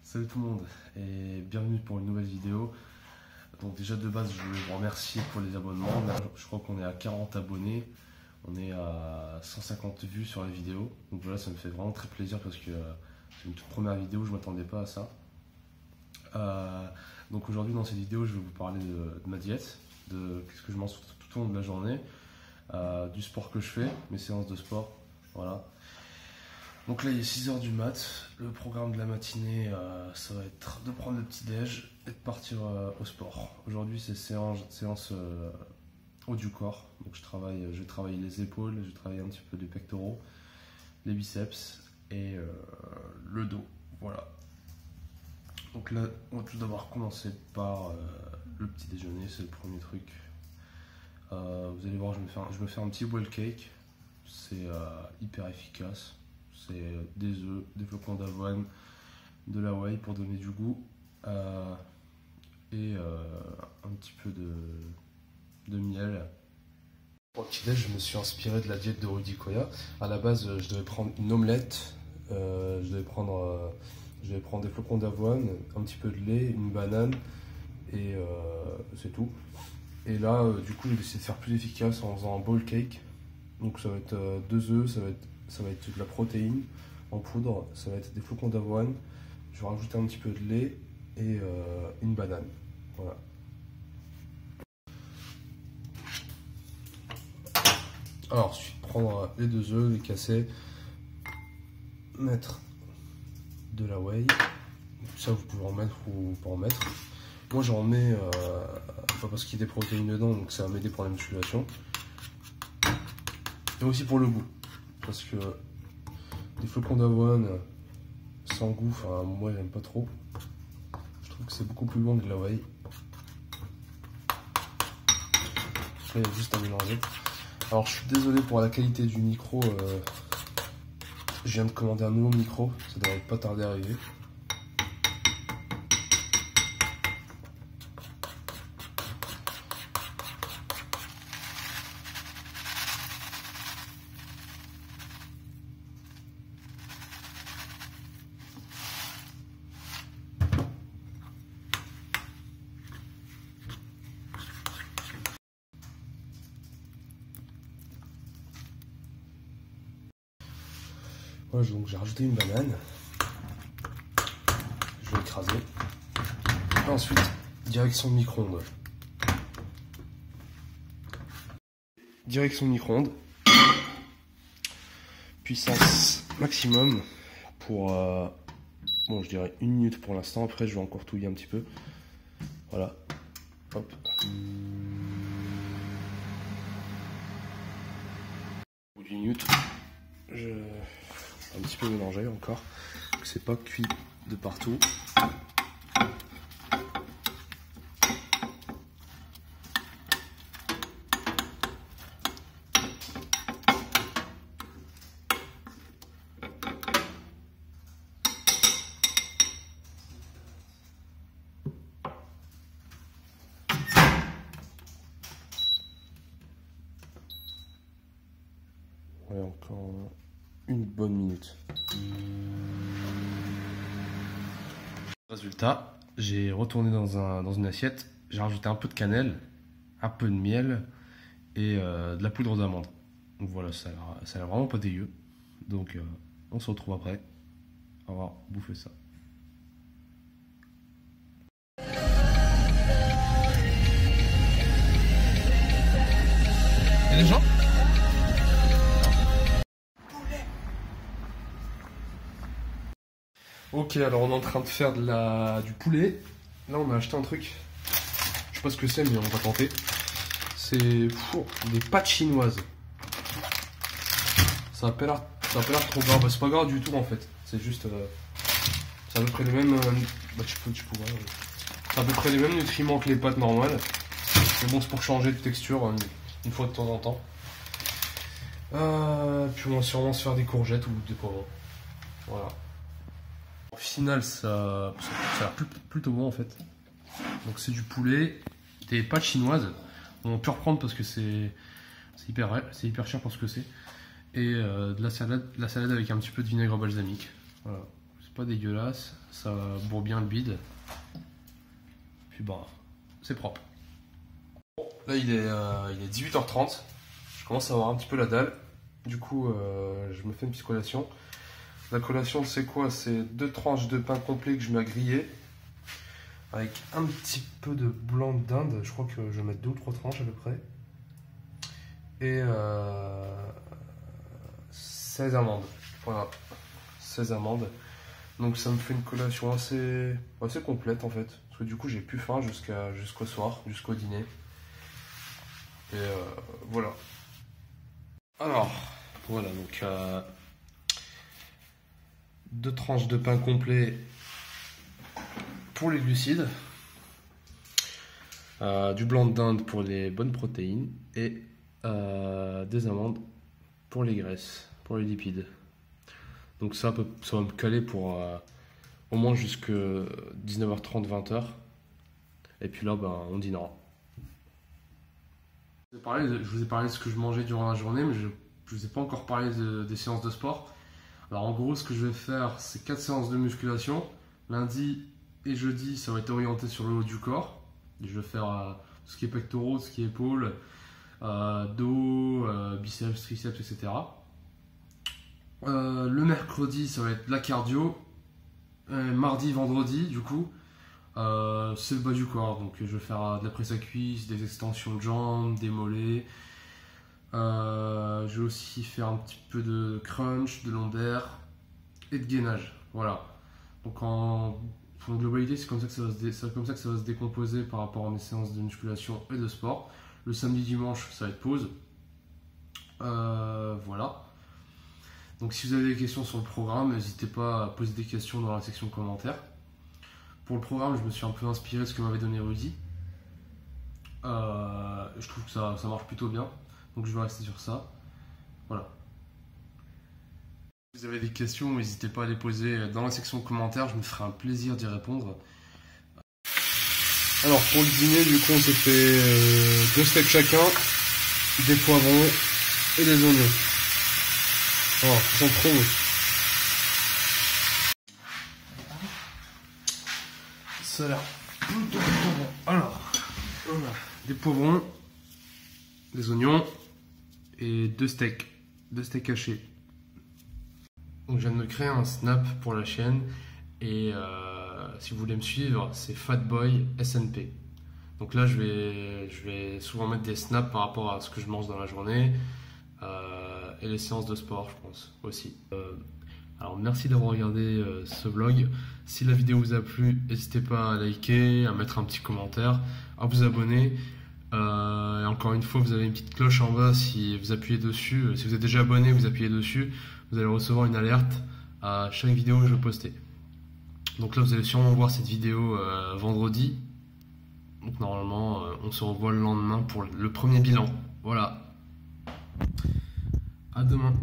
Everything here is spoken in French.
Salut tout le monde et bienvenue pour une nouvelle vidéo. Donc déjà de base je voulais vous remercier pour les abonnements. Là, je crois qu'on est à 40 abonnés, on est à 150 vues sur la vidéo. Donc voilà, ça me fait vraiment très plaisir parce que c'est une toute première vidéo, je ne m'attendais pas à ça. Donc aujourd'hui dans cette vidéo je vais vous parler de ma diète, de qu'est-ce que je mange tout au long de la journée, du sport que je fais, mes séances de sport, voilà. Donc là il est 6h du mat, le programme de la matinée ça va être de prendre le petit déj et de partir au sport. Aujourd'hui c'est séance haut du corps, donc je vais travailler les épaules, je vais travailler un petit peu les pectoraux, les biceps et le dos, voilà. Donc là on va tout d'abord commencer par le petit déjeuner, c'est le premier truc. Vous allez voir, je me fais un petit boil cake, c'est hyper efficace. C'est des œufs, des flocons d'avoine, de la whey pour donner du goût et un petit peu de miel. Pour le petit-déj, je me suis inspiré de la diète de Rudy Koya. À la base, je devais prendre une omelette, je devais prendre des flocons d'avoine, un petit peu de lait, une banane et c'est tout. Et là, du coup, j'ai décidé de faire plus efficace en faisant un bowl cake. Donc ça va être 2 œufs, ça va être de la protéine en poudre, ça va être des flocons d'avoine, je vais rajouter un petit peu de lait et une banane. Voilà. Alors ensuite prendre les 2 œufs, les casser, mettre de la whey, ça vous pouvez en mettre ou pas en mettre. Moi j'en mets, enfin parce qu'il y a des protéines dedans, donc ça va m'aider pour la musculation. Et aussi pour le goût, parce que des flocons d'avoine sans goût, enfin moi j'aime pas trop. Je trouve que c'est beaucoup plus bon que de la whey. Là il y a juste à mélanger. Alors je suis désolé pour la qualité du micro, je viens de commander un nouveau micro, ça devrait pas tarder à arriver. Voilà, donc j'ai rajouté une banane, je vais écraser. Et ensuite, direction micro-ondes. Direction micro-ondes. Puissance maximum pour, bon je dirais 1 minute pour l'instant, après je vais encore touiller un petit peu. Voilà, hop. Au bout d'1 minute, je vais un petit peu mélanger encore, que c'est pas cuit de partout. Ouais, encore une bonne minute. Résultat, j'ai retourné dans une assiette, j'ai rajouté un peu de cannelle, un peu de miel et de la poudre d'amande. Donc voilà, ça a l'air vraiment pas dégueu. Donc on se retrouve après. On va bouffer ça. Et les gens ? Ok, alors on est en train de faire du poulet. Là on a acheté un truc, je sais pas ce que c'est mais on va tenter. C'est des pâtes chinoises. Ça a pas l'air trop grave, c'est pas grave du tout en fait. C'est juste, c'est à peu près les mêmes, c'est à peu près les mêmes nutriments que les pâtes normales. Mais bon, c'est pour changer de texture une fois de temps en temps. Puis on va sûrement se faire des courgettes ou des poivrons. Voilà. Au final, ça a l'air plutôt bon en fait. Donc c'est du poulet, des pâtes chinoises. On peut reprendre parce que c'est hyper cher pour ce que c'est. Et de la salade avec un petit peu de vinaigre balsamique. Voilà, pas dégueulasse, ça bourre bien le bide. Puis bon, c'est propre. Bon, là il est 18h30, je commence à avoir un petit peu la dalle. Du coup, je me fais une petite collation. La collation, c'est quoi? C'est 2 tranches de pain complet que je mets à griller. Avec un petit peu de blanc de dinde. Je crois que je vais mettre 2 ou 3 tranches à peu près. Et 16 amandes. Voilà. 16 amandes. Donc ça me fait une collation assez complète en fait. Parce que du coup, j'ai plus faim jusqu'au soir, jusqu'au dîner. Et voilà. Alors, voilà, donc 2 tranches de pain complet pour les glucides, du blanc de dinde pour les bonnes protéines et des amandes pour les graisses, pour les lipides. Donc ça va me caler pour au moins jusque 19h30, 20h. Et puis là, ben, on dînera. Je vous ai parlé de ce que je mangeais durant la journée, mais je ne vous ai pas encore parlé des séances de sport. Alors en gros, ce que je vais faire, c'est 4 séances de musculation. Lundi et jeudi, ça va être orienté sur le haut du corps. Je vais faire tout ce qui est pectoraux, tout ce qui est épaules, dos, biceps, triceps, etc. Le mercredi, ça va être la cardio. Mardi, vendredi, du coup, c'est le bas du corps. Donc je vais faire de la presse à cuisse, des extensions de jambes, des mollets. Je vais aussi faire un petit peu de crunch, de lombaire et de gainage. Voilà. Donc en globalité, c'est comme ça que ça va se décomposer par rapport à mes séances de musculation et de sport. Le samedi, dimanche, ça va être pause. Voilà. Donc si vous avez des questions sur le programme, n'hésitez pas à poser des questions dans la section commentaires. Pour le programme, je me suis un peu inspiré de ce que m'avait donné Rudy. Je trouve que ça marche plutôt bien. Donc je vais rester sur ça. Voilà. Si vous avez des questions, n'hésitez pas à les poser dans la section commentaires. Je me ferai un plaisir d'y répondre. Alors pour le dîner, du coup, on s'est fait 2 steaks chacun, des poivrons et des oignons. Oh, ils sont trop beaux. Ça a l'air plutôt bon. Alors, voilà. Des poivrons, des oignons et 2 steaks hachés. Donc, je viens de me créer un snap pour la chaîne et si vous voulez me suivre, c'est Fatboy SNP. Donc là, je vais souvent mettre des snaps par rapport à ce que je mange dans la journée. Et les séances de sport, je pense aussi. Alors merci d'avoir regardé ce vlog. Si la vidéo vous a plu, n'hésitez pas à liker, à mettre un petit commentaire, à vous abonner. Et encore une fois, vous avez une petite cloche en bas si vous appuyez dessus. Si vous êtes déjà abonné, vous appuyez dessus, vous allez recevoir une alerte à chaque vidéo que je vais poster. Donc là, vous allez sûrement voir cette vidéo vendredi. Donc normalement, on se revoit le lendemain pour le premier bilan. Voilà. À demain.